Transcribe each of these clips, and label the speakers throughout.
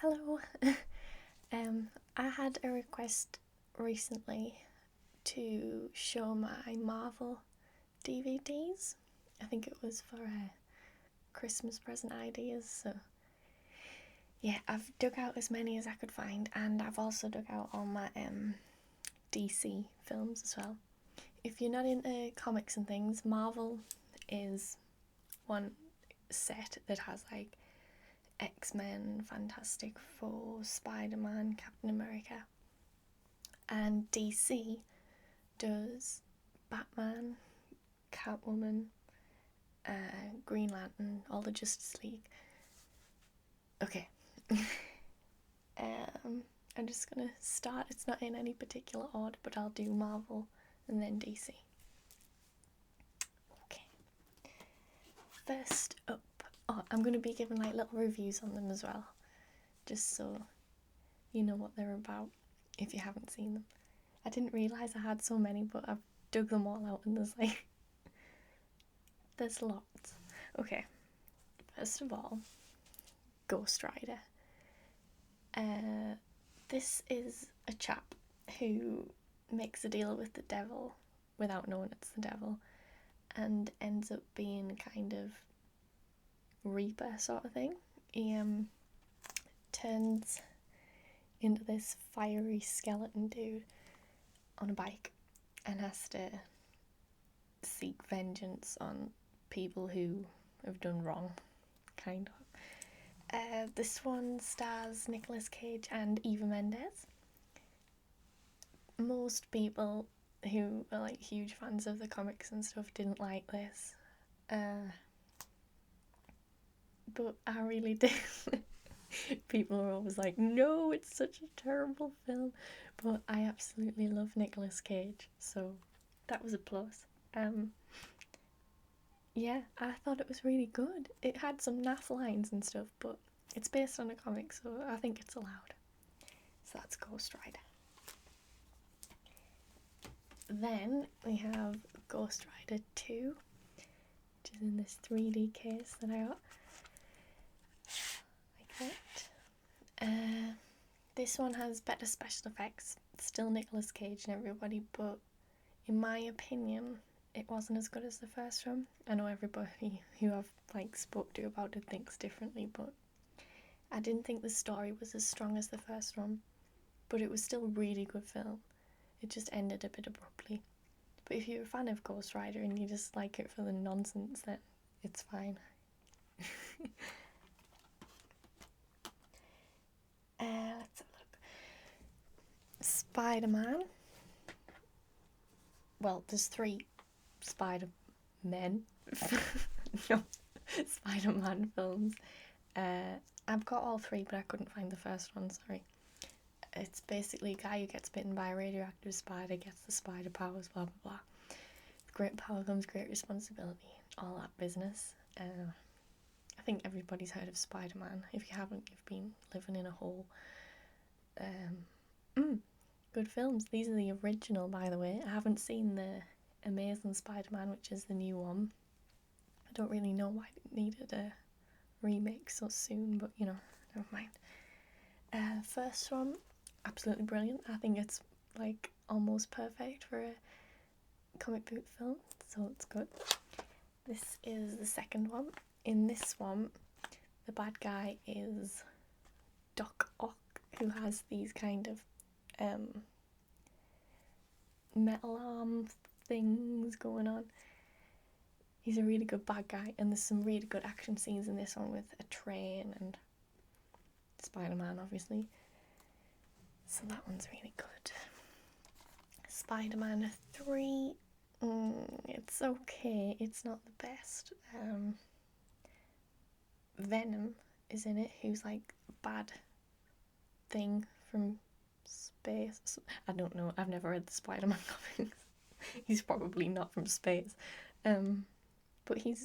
Speaker 1: Hello. I had a request recently to show my Marvel DVDs. I think it was for Christmas present ideas. So yeah, I've dug out as many as I could find, and I've also dug out all my DC films as well. If you're not into comics and things, Marvel is one set that has like X-Men, Fantastic Four, Spider-Man, Captain America. And DC does Batman, Catwoman, Green Lantern, all the Justice League. Okay. I'm just gonna start. It's not in any particular order, but I'll do Marvel and then DC. Okay. First up, I'm gonna be giving like little reviews on them as well, just so you know what they're about if you haven't seen them. I didn't realise I had so many, but I've dug them all out and there's lots. Okay, first of all, Ghost Rider. This is a chap who makes a deal with the devil without knowing it's the devil, and ends up being kind of Reaper sort of thing. He turns into this fiery skeleton dude on a bike and has to seek vengeance on people who have done wrong, kind of. This one stars Nicolas Cage and Eva Mendes. Most people who are like huge fans of the comics and stuff didn't like this, but I really did. People are always like, no, it's such a terrible film, but I absolutely love Nicolas Cage, so that was a plus. Yeah, I thought it was really good. It had some naff lines and stuff, but it's based on a comic, so I think it's allowed. So that's Ghost Rider. Then we have Ghost Rider 2, which is in this 3D case that I got. Like that. This one has better special effects. It's still Nicolas Cage and everybody, but in my opinion, it wasn't as good as the first one. I know everybody who I've like spoke to about it thinks differently, but I didn't think the story was as strong as the first one, but it was still a really good film. It just ended a bit abruptly. But if you're a fan of Ghost Rider and you just like it for the nonsense, then it's fine. Let's have a look. Spider-Man. Well, there's 3 Spider-Men. No, Spider-Man films. I've got all 3, but I couldn't find the first one, sorry. It's basically a guy who gets bitten by a radioactive spider, gets the spider powers, blah blah blah. With great power comes great responsibility, all that business. I think everybody's heard of Spider-Man. If you haven't, you've been living in a hole. Good films. These are the original, by the way. I haven't seen the Amazing Spider-Man, which is the new one. I don't really know why it needed a remake so soon, but you know, never mind. First one, absolutely brilliant. I think it's like almost perfect for a comic book film, so it's good. This is the second one. In this one, the bad guy is Doc Ock, who has these kind of metal arm things going on. He's a really good bad guy, and there's some really good action scenes in this one with a train and Spider-Man, obviously. So that one's really good. Spider-Man 3, it's okay. It's not the best. Venom is in it, who's like a bad thing from space. I don't know. I've never read the Spider-Man comics. He's probably not from space. But he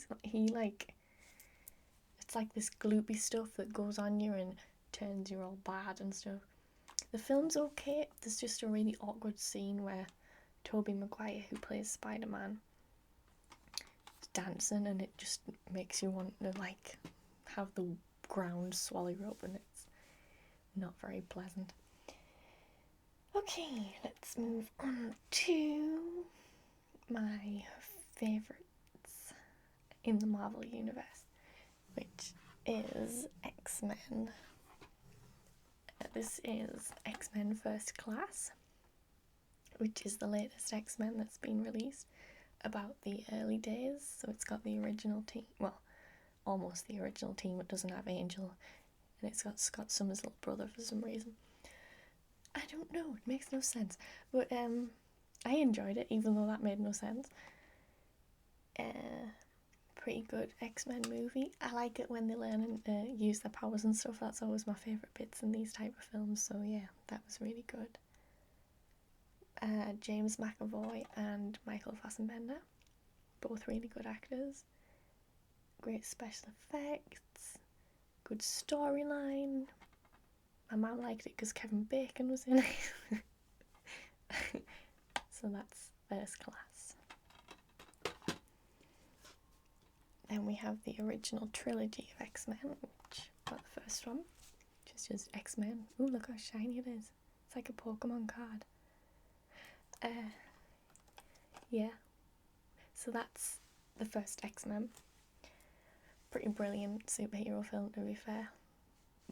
Speaker 1: like, it's like this gloopy stuff that goes on you and turns you all bad and stuff. The film's okay. There's just a really awkward scene where Tobey Maguire, who plays Spider-Man, is dancing, and it just makes you want to like have the ground swallow you up, and not very pleasant. Okay, let's move on to my favourites in the Marvel Universe, which is X-Men. This is X-Men First Class, which is the latest X-Men that's been released about the early days. So it's got the original team, well, almost the original team. It doesn't have Angel, and it's got Scott Summers' little brother for some reason. I don't know, it makes no sense. But I enjoyed it, even though that made no sense. Pretty good X-Men movie. I like it when they learn and use their powers and stuff. That's always my favourite bits in these type of films. So yeah, that was really good. James McAvoy and Michael Fassbender, both really good actors. Great special effects, good storyline. My mum liked it because Kevin Bacon was in it. So that's First Class. Then we have the original trilogy of X-Men, which got the first one, which is just X-Men. Ooh, look how shiny it is. It's like a Pokemon card. Yeah. So that's the first X-Men. Pretty brilliant superhero film, to be fair.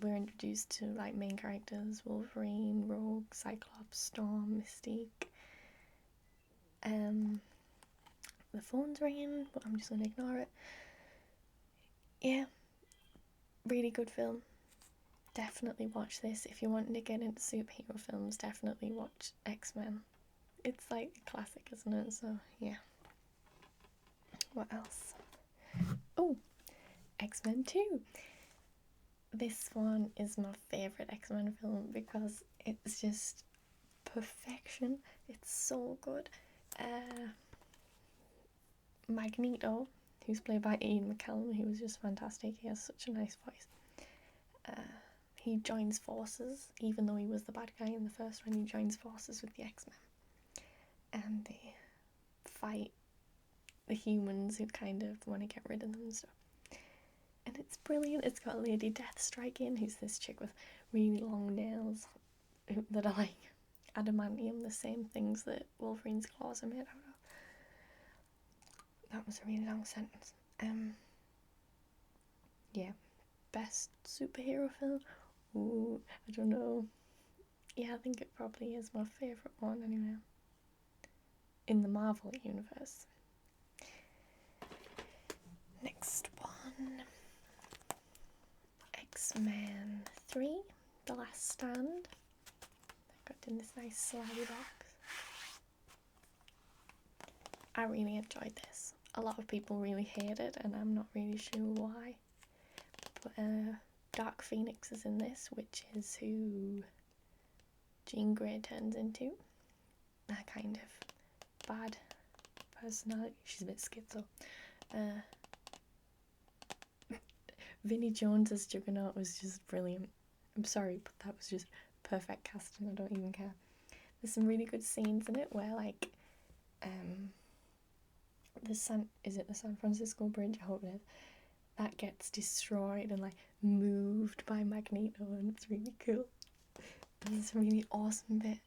Speaker 1: We're introduced to like main characters: Wolverine, Rogue, Cyclops, Storm, Mystique. The phone's ringing, but I'm just gonna ignore it. Yeah, really good film. Definitely watch this if you're wanting to get into superhero films. Definitely watch X-Men. It's like a classic, isn't it? So yeah. What else? Oh, X-Men 2. This one is my favourite X-Men film because it's just perfection. It's so good. Magneto, who's played by Ian McKellen, he was just fantastic. He has such a nice voice. He joins forces, even though he was the bad guy in the first one, he joins forces with the X-Men. And they fight the humans who kind of want to get rid of them and stuff. And it's brilliant. It's got Lady Deathstrike in, who's this chick with really long nails that are like adamantium, the same things that Wolverine's claws are made out of. That was a really long sentence. Yeah, best superhero film? Ooh, I don't know. Yeah, I think it probably is my favourite one anyway. In the Marvel universe. Next one. X-Men 3, The Last Stand. I got in this nice slabby box. I really enjoyed this. A lot of people really hate it, and I'm not really sure why. But Dark Phoenix is in this, which is who Jean Grey turns into. That kind of bad personality. She's a bit schizo. Vinnie Jones as Juggernaut was just brilliant. I'm sorry, but that was just perfect casting. I don't even care. There's some really good scenes in it where like the San Francisco Bridge, I hope it is, that gets destroyed and like moved by Magneto, and it's really cool. And there's a really awesome bit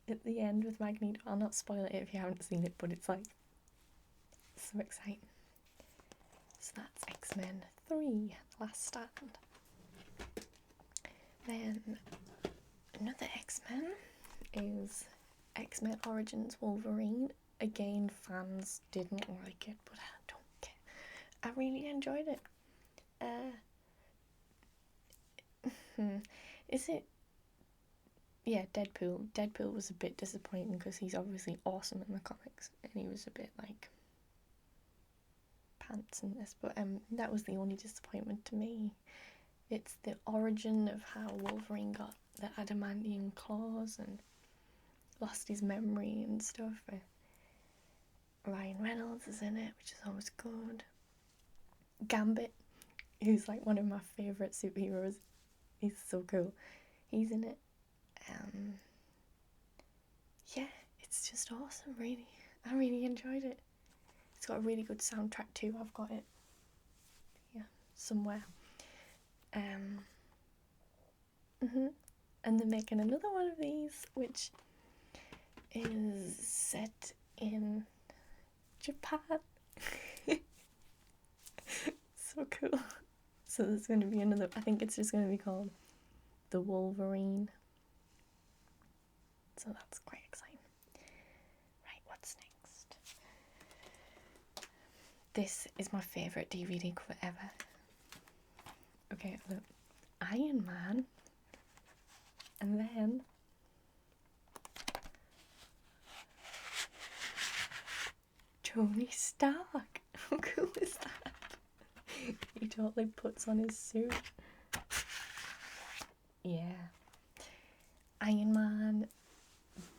Speaker 1: at the end with Magneto. I'll not spoil it if you haven't seen it, but it's like so exciting. So that's X-Men 3, Last Stand. Then another X-Men is X-Men Origins Wolverine. Again, fans didn't like it, but I don't care. I really enjoyed it. Is it? Yeah, Deadpool. Deadpool was a bit disappointing because he's obviously awesome in the comics, and he was a bit like pants in this, but that was the only disappointment to me. It's the origin of how Wolverine got the adamantium claws and lost his memory and stuff. Ryan Reynolds is in it, which is always good. Gambit, who's like one of my favourite superheroes. He's so cool. He's in it. Yeah, it's just awesome, really. I really enjoyed it. It's got a really good soundtrack too. I've got it somewhere. And they're making another one of these, which is set in Japan. So cool. So there's going to be another, I think it's just going to be called The Wolverine. So that's quite exciting. Right, what's next? This is my favourite DVD cover ever. Okay, look. Iron Man. And then Tony Stark. How cool is that? He totally puts on his suit. Yeah. Iron Man,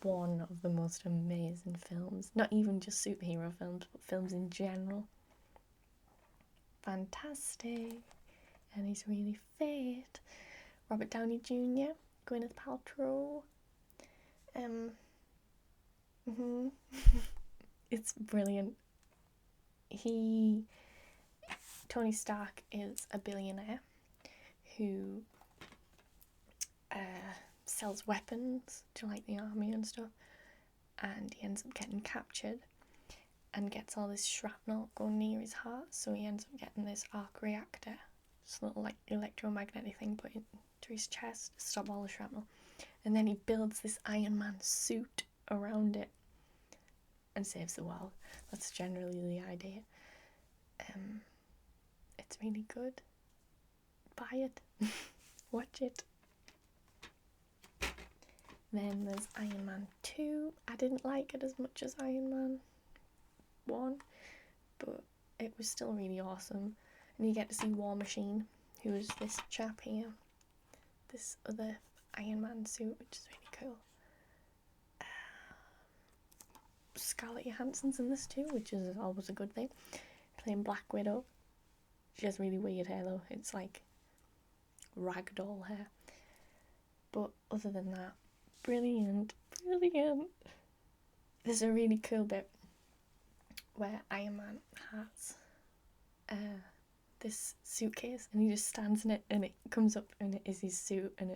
Speaker 1: one of the most amazing films. Not even just superhero films, but films in general. Fantastic. And he's really fit. Robert Downey Jr., Gwyneth Paltrow. It's brilliant. Tony Stark is a billionaire who sells weapons to like the army and stuff, and he ends up getting captured and gets all this shrapnel going near his heart, so he ends up getting this arc reactor, this little like electromagnetic thing put into his chest to stop all the shrapnel, and then he builds this Iron Man suit around it and saves the world. That's generally the idea. It's really good. Buy it. Watch it. Then there's Iron Man 2. I didn't like it as much as Iron Man 1, but it was still really awesome. And you get to see War Machine, who is this chap here. This other Iron Man suit, which is really cool. Scarlett Johansson's in this too, which is always a good thing. Playing Black Widow. She has really weird hair though. It's like ragdoll hair. But other than that, brilliant. There's a really cool bit where Iron Man has this suitcase and he just stands in it and it comes up and it is his suit, and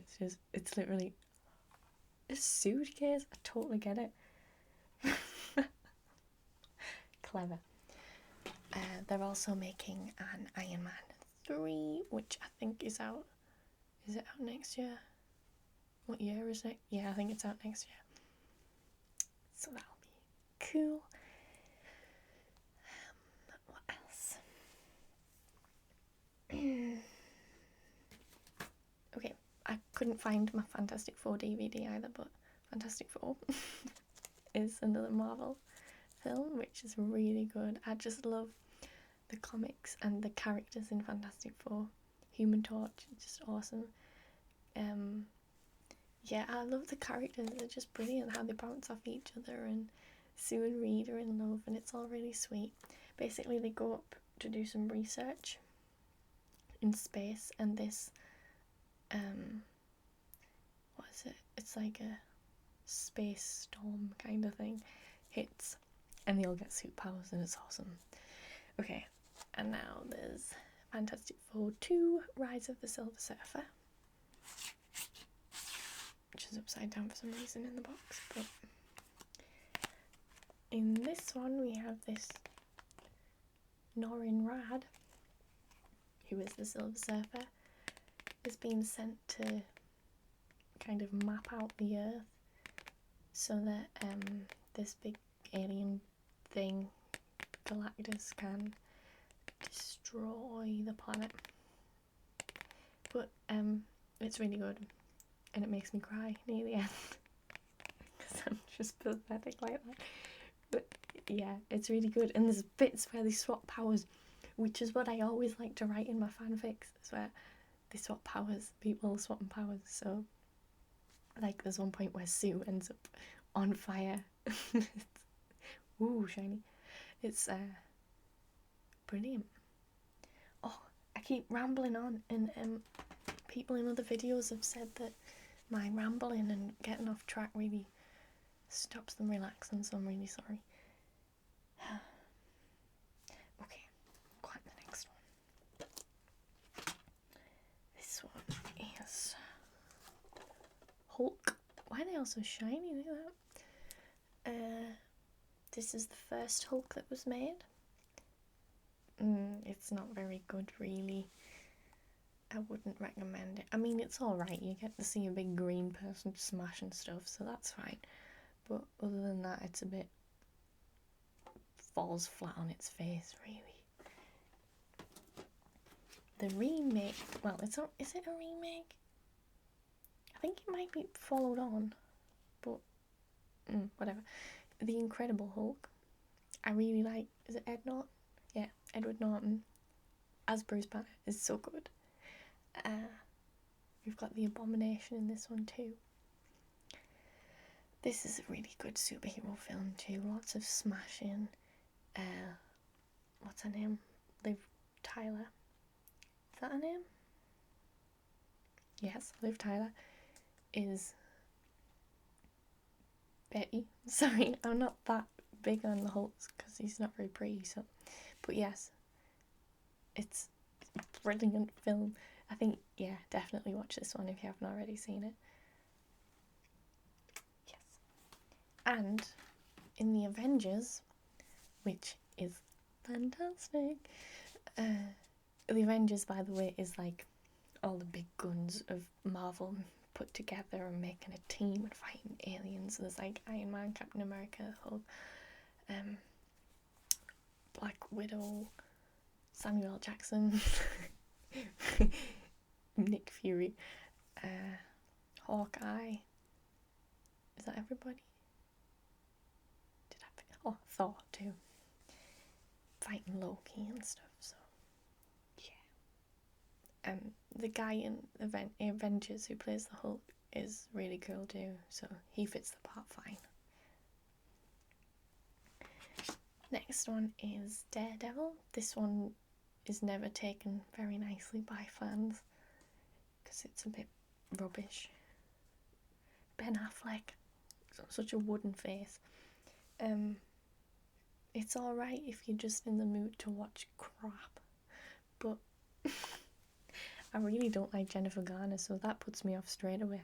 Speaker 1: it's literally a suitcase. I totally get it. Clever. They're also making an Iron Man 3, which I think is out. Is it out next year? What year is it? Yeah, I think it's out next year. So that'll be cool. What else? Okay, I couldn't find my Fantastic Four DVD either, but Fantastic Four is another Marvel film, which is really good. I just love the comics and the characters in Fantastic Four. Human Torch, just awesome. Yeah, I love the characters. They're just brilliant how they bounce off each other, and Sue and Reed are in love, and it's all really sweet. Basically, they go up to do some research in space, and this what is it? It's like a space storm kind of thing hits, and they all get suit powers, and it's awesome. Okay, and now there's Fantastic Four 2, Rise of the Silver Surfer, which is upside down for some reason in the box, but in this one we have this Norrin Rad, who is the Silver Surfer, is being sent to kind of map out the Earth so that this big alien thing, Galactus, can destroy the planet. But it's really good, and it makes me cry near the end because I'm just pathetic like that. But yeah, it's really good, and there's bits where they swap powers, which is what I always like to write in my fanfics, is where they swap powers, people swapping powers. So like there's one point where Sue ends up on fire. Ooh, shiny. It's brilliant. Oh, I keep rambling on, and people in other videos have said that my rambling and getting off track really stops them relaxing, so I'm really sorry. Okay, go on to the next one. This one is Hulk. Why are they all so shiny? Look at that. This is the first Hulk that was made. It's not very good, really. I wouldn't recommend it. I mean, it's alright. You get to see a big green person smashing stuff, so that's fine. But other than that, it's a bit... falls flat on its face, really. The remake... Well, it's not... Is it a remake? I think it might be followed on. But... whatever. The Incredible Hulk. I really like... Is it Ed Norton? Yeah, Edward Norton as Bruce Banner is so good. We've got the Abomination in this one too. This is a really good superhero film too. Lots of smashing. What's her name? Liv Tyler. Is that her name? Yes, Liv Tyler is Betty. Sorry, I'm not that big on the Hulks because he's not very pretty. So, but yes, it's a brilliant film. I think, yeah, definitely watch this one if you haven't already seen it. Yes. And in the Avengers, which is fantastic. The Avengers, by the way, is like all the big guns of Marvel put together and making a team and fighting aliens. There's like Iron Man, Captain America, Hulk, Black Widow, Samuel L. Jackson, Nick Fury, Hawkeye. Is that everybody? Did I pick? Oh, Thor too. Fighting Loki and stuff. So yeah. The guy in Avengers who plays the Hulk is really cool too. So he fits the part fine. Next one is Daredevil. This one is never taken very nicely by fans because it's a bit rubbish. Ben Affleck, such a wooden face. It's alright if you're just in the mood to watch crap, but I really don't like Jennifer Garner, so that puts me off straight away.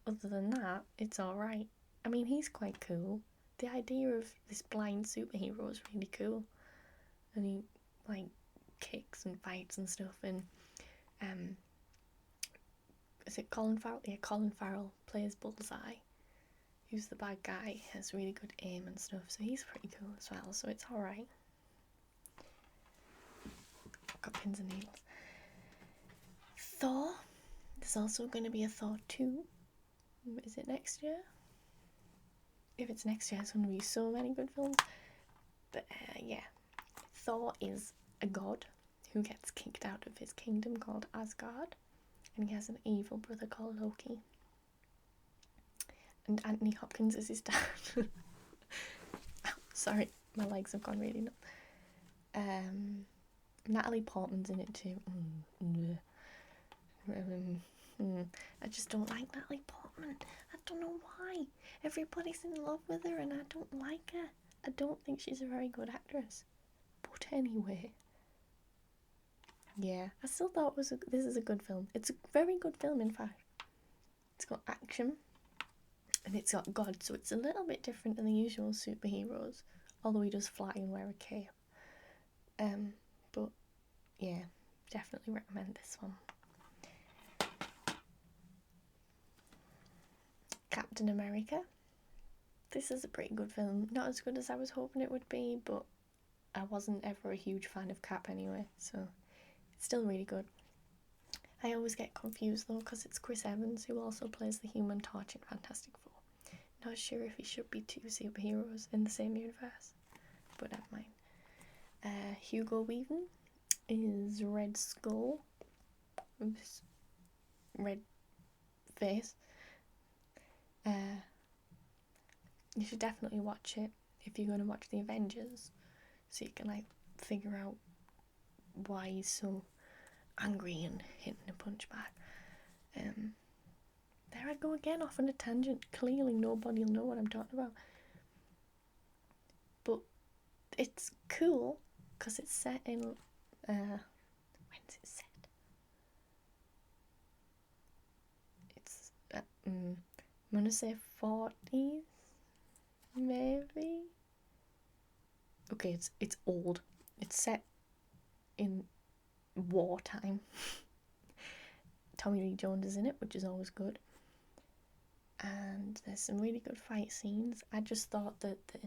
Speaker 1: Other than that, it's alright. I mean, he's quite cool. The idea of this blind superhero is really cool, and he like kicks and fights and stuff. And is it Colin Farrell? Yeah, Colin Farrell plays Bullseye, who's the bad guy. Has really good aim and stuff, so he's pretty cool as well. So it's all right. I've got pins and needles. Thor. There's also going to be a Thor 2. Is it next year? If it's next year, it's going to be so many good films. But yeah, Thor is a god who gets kicked out of his kingdom called Asgard, and he has an evil brother called Loki. And Anthony Hopkins is his dad. Oh, sorry, my legs have gone really numb. Natalie Portman's in it too. I just don't like Natalie Portman. I don't know why. Everybody's in love with her and I don't like her. I don't think she's a very good actress. But anyway. Yeah, I still thought this is a good film. It's a very good film, in fact. It's got action and it's got God, so it's a little bit different than the usual superheroes, although he does fly and wear a cape. But yeah, definitely recommend this one. Captain America. This is a pretty good film. Not as good as I was hoping it would be, but I wasn't ever a huge fan of Cap anyway, so it's still really good. I always get confused though because it's Chris Evans who also plays the Human Torch in Fantastic Four. Not sure if he should be two superheroes in the same universe, but never mind. Hugo Weaving is Red Skull with this red face. You should definitely watch it if you're going to watch the Avengers, so you can like figure out why he's so angry and hitting a punch back. There I go again, off on a tangent. Clearly nobody will know what I'm talking about. But it's cool because it's set in when's it set? It's I'm gonna say 40s, maybe. Okay, it's old. It's set in wartime. Tommy Lee Jones is in it, which is always good. And there's some really good fight scenes. I just thought that the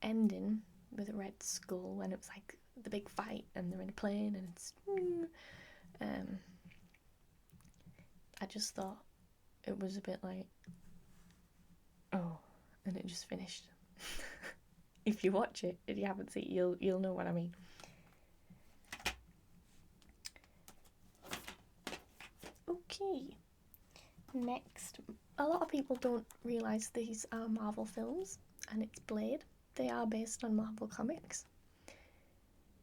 Speaker 1: ending with Red Skull, when it was like the big fight and they're in a plane and it's I just thought it was a bit like, oh, and it just finished. If you watch it, if you haven't seen it, you'll know what I mean. Okay, next, a lot of people don't realise these are Marvel films, and it's Blade. They are based on Marvel comics.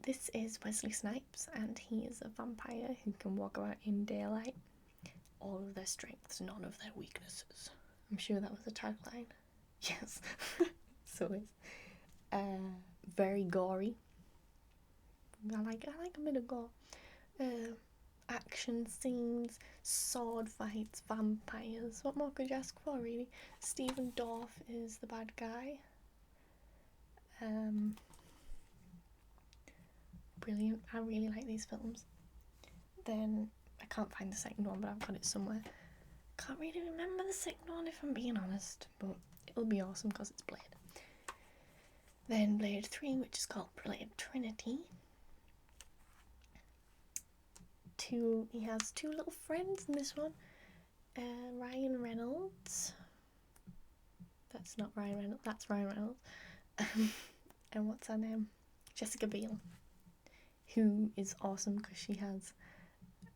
Speaker 1: This is Wesley Snipes, and he is a vampire who can walk around in daylight. All of their strengths, none of their weaknesses. I'm sure that was a tagline. Yes. So it's very gory. I like a bit of gore. Action scenes, sword fights, vampires. What more could you ask for, really? Stephen Dorff is the bad guy. Brilliant. I really like these films. Then I can't find the second one, but I've got it somewhere. Can't really remember the second one if I'm being honest, but it'll be awesome because it's Blade. Then Blade 3, which is called Blade Trinity. He has two little friends in this one. Ryan Reynolds. That's not Ryan Reynolds, that's Ryan Reynolds. And what's her name? Jessica Biel, who is awesome because she has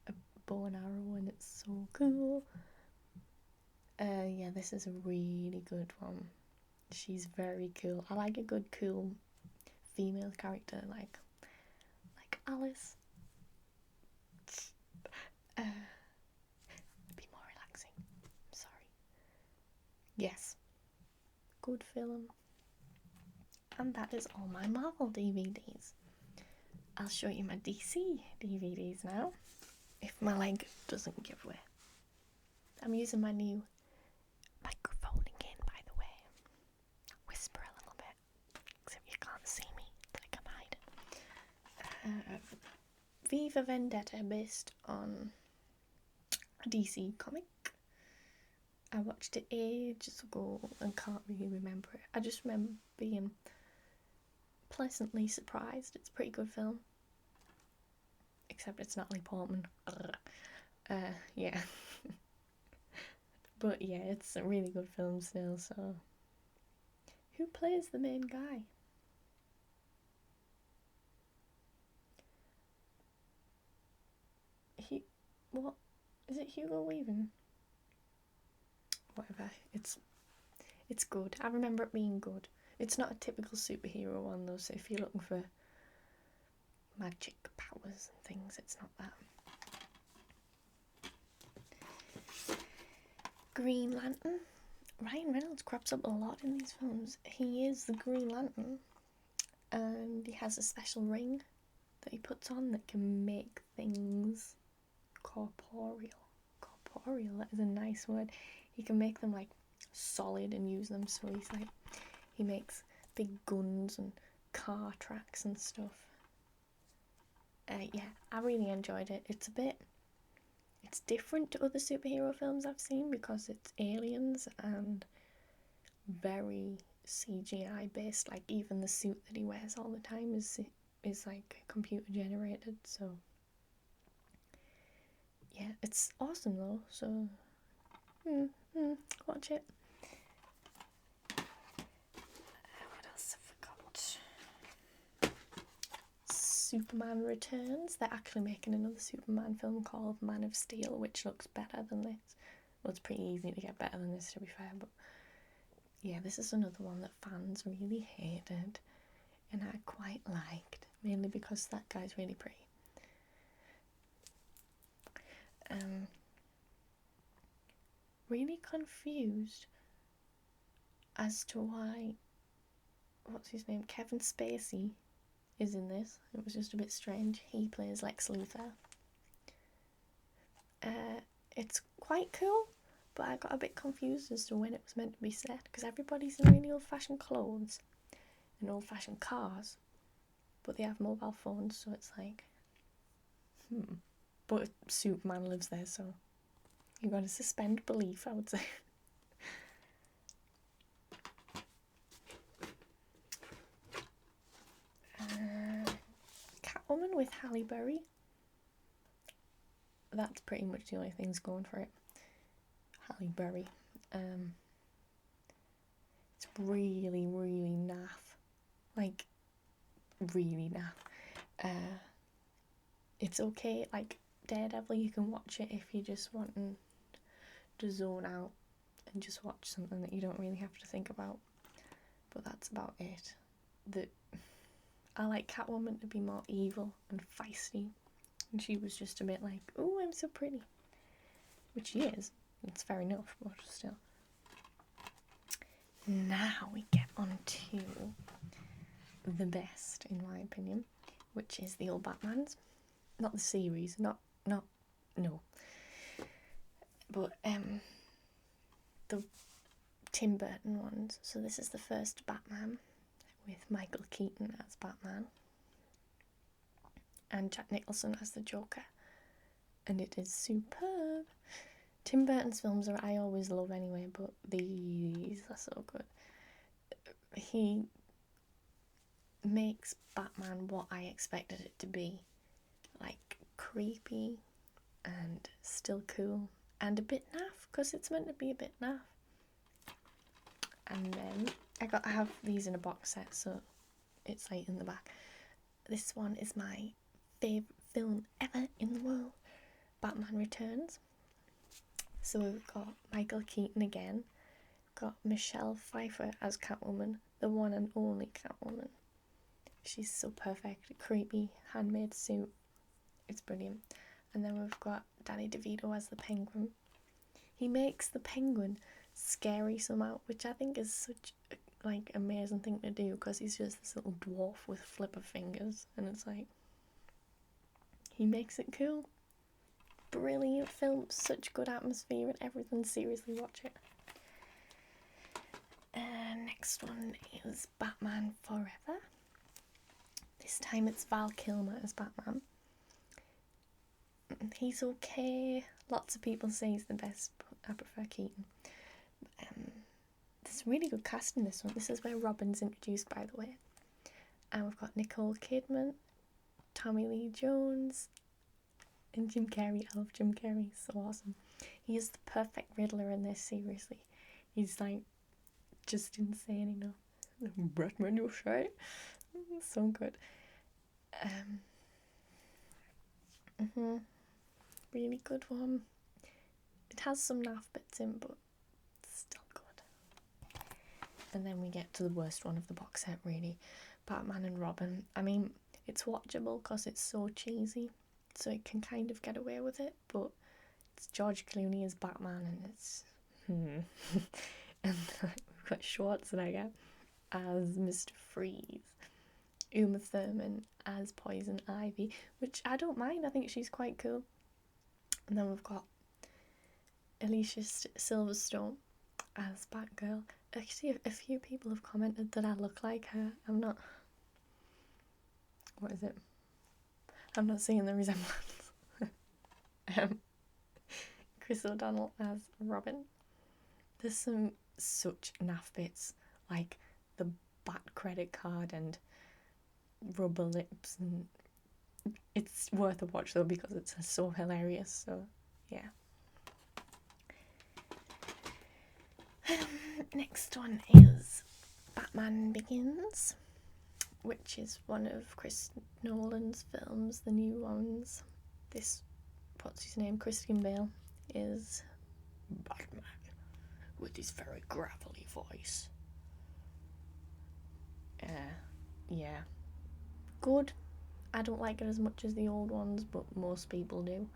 Speaker 1: a bow and arrow and it's so cool. Yeah, this is a really good one. She's very cool. I like a good, cool female character like Alice. Be more relaxing. Sorry. Yes. Good film. And that is all my Marvel DVDs. I'll show you my DC DVDs now, if my leg doesn't give way. I'm using my new microphone again, by the way. Whisper a little bit, except you can't see me, like I'm hiding. V for Vendetta, based on a DC comic. I watched it ages ago and can't really remember it. I just remember being pleasantly surprised. It's a pretty good film. Except it's Natalie Portman. Yeah. But yeah, it's a really good film still, so. Who plays the main guy? What? Is it Hugo Weaving? Whatever. It's good. I remember it being good. It's not a typical superhero one though, so if you're looking for magic powers and things, it's not that. Green Lantern. Ryan Reynolds crops up a lot in these films. He is the Green Lantern, and he has a special ring that he puts on that can make things corporeal. Corporeal, that is a nice word. He can make them like solid and use them, so he makes big guns and car tracks and stuff. Yeah, I really enjoyed it. It's different to other superhero films I've seen because it's aliens and very CGI based. Like even the suit that he wears all the time is like computer generated. So yeah, it's awesome though. So watch it. What else have I got? Superman Returns. They're actually making another Superman film called Man of Steel, which looks better than this. Well, it's pretty easy to get better than this, to be fair, but yeah, this is another one that fans really hated and I quite liked, mainly because that guy's really pretty. Really confused as to why, what's his name, Kevin Spacey is in this. It was just a bit strange. He plays Lex Luthor. It's quite cool. but I got a bit confused as to when it was meant to be set, because everybody's in really old-fashioned clothes and old-fashioned cars, but they have mobile phones, so it's like, But Superman lives there, so you gotta suspend belief, I would say. Catwoman with Halle Berry. That's pretty much the only things going for it. Halle Berry. It's really, really naff. Like, really naff. It's okay, like Daredevil, you can watch it if you're just wanting to zone out and just watch something that you don't really have to think about. But that's about it. I like Catwoman to be more evil and feisty, and she was just a bit like, oh, I'm so pretty. Which she is. It's fair enough, but still. Now we get on to the best, in my opinion, which is the old Batmans. Not the series, no. But the Tim Burton ones. So this is the first Batman with Michael Keaton as Batman and Jack Nicholson as the Joker. And it is superb. Tim Burton's films I always love anyway, but these are so good. He makes Batman what I expected it to be. Like, creepy and still cool and a bit naff, because it's meant to be a bit naff. And then I have these in a box set, so it's like in the back. This one is my favourite film ever in the world, Batman Returns. So we've got Michael Keaton again, got Michelle Pfeiffer as Catwoman, the one and only Catwoman. She's so perfect, creepy, handmade suit. It's brilliant. And then we've got Danny Devito as the Penguin. He makes the Penguin scary somehow, which I think is such a, like, amazing thing to do, because he's just this little dwarf with flipper fingers, and it's like, he makes it cool. Brilliant film, such good atmosphere and everything. Seriously, watch it. Next one is Batman Forever. This time it's Val Kilmer as Batman. He's okay. Lots of people say he's the best, but I prefer Keaton. There's really good cast in this one. This is where Robin's introduced, by the way. And we've got Nicole Kidman, Tommy Lee Jones, and Jim Carrey. I love Jim Carrey, so awesome. He is the perfect Riddler in this, seriously. He's like, just insane enough. Batman, you say? So good. Really good one. It has some naff bits in, but it's still good. And then we get to the worst one of the box set, really. Batman and Robin. I mean, it's watchable because it's so cheesy, so it can kind of get away with it, but it's George Clooney as Batman, and it's and we've got Schwarzenegger as Mr. Freeze, Uma Thurman as Poison Ivy, which I don't mind. I think she's quite cool. And then we've got Alicia Silverstone as Batgirl. Actually, a few people have commented that I look like her. I'm not seeing the resemblance. Chris O'Donnell as Robin. There's some such naff bits, like the Bat credit card and rubber lips, and it's worth a watch though because it's so hilarious. So yeah. Next one is Batman Begins, which is one of Chris Nolan's films, the new ones. This, what's his name, Christian Bale, is Batman with his very gravelly voice. Yeah. Good. I don't like it as much as the old ones, but most people do.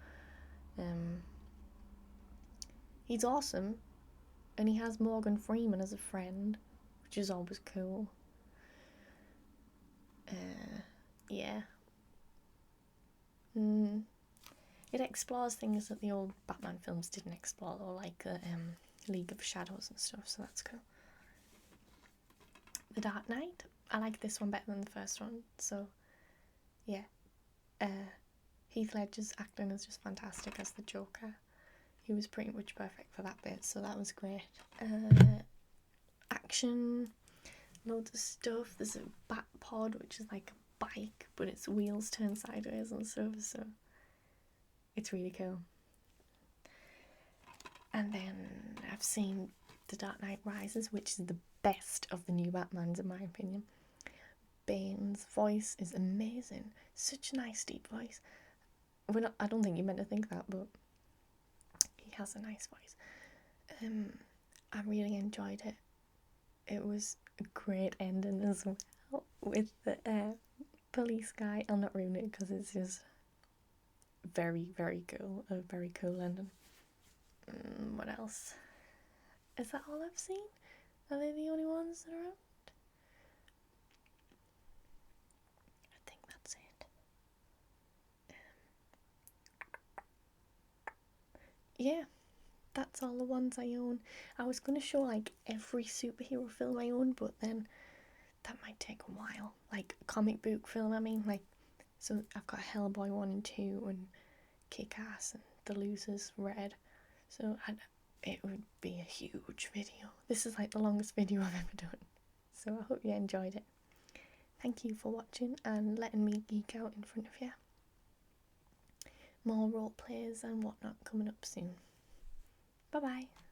Speaker 1: He's awesome, and he has Morgan Freeman as a friend, which is always cool. Yeah. it explores things that the old Batman films didn't explore, or like the League of Shadows and stuff, so that's cool. The Dark Knight, I like this one better than the first one, so yeah. Heath Ledger's acting is just fantastic as the Joker. He was pretty much perfect for that bit, so that was great. Action, loads of stuff. There's a bat pod, which is like a bike, but its wheels turn sideways and stuff, so it's really cool. And then I've seen The Dark Knight Rises, which is the best of the new Batmans in my opinion. Bane's voice is amazing. Such a nice deep voice. I don't think you meant to think that, but he has a nice voice. I really enjoyed it. It was a great ending as well with the police guy. I'll not ruin it because it's just very, very cool. A very cool ending. What else? Is that all I've seen? Are they the only ones that are out? I think that's it. Yeah, that's all the ones I own. I was going to show like every superhero film I own, but then that might take a while. Like comic book film, I mean, like, so I've got Hellboy 1 and 2 and Kick-Ass and The Losers, Red. So it would be a huge video. This is like the longest video I've ever done. So I hope you enjoyed it. Thank you for watching and letting me geek out in front of you. More role plays and whatnot coming up soon. Bye bye.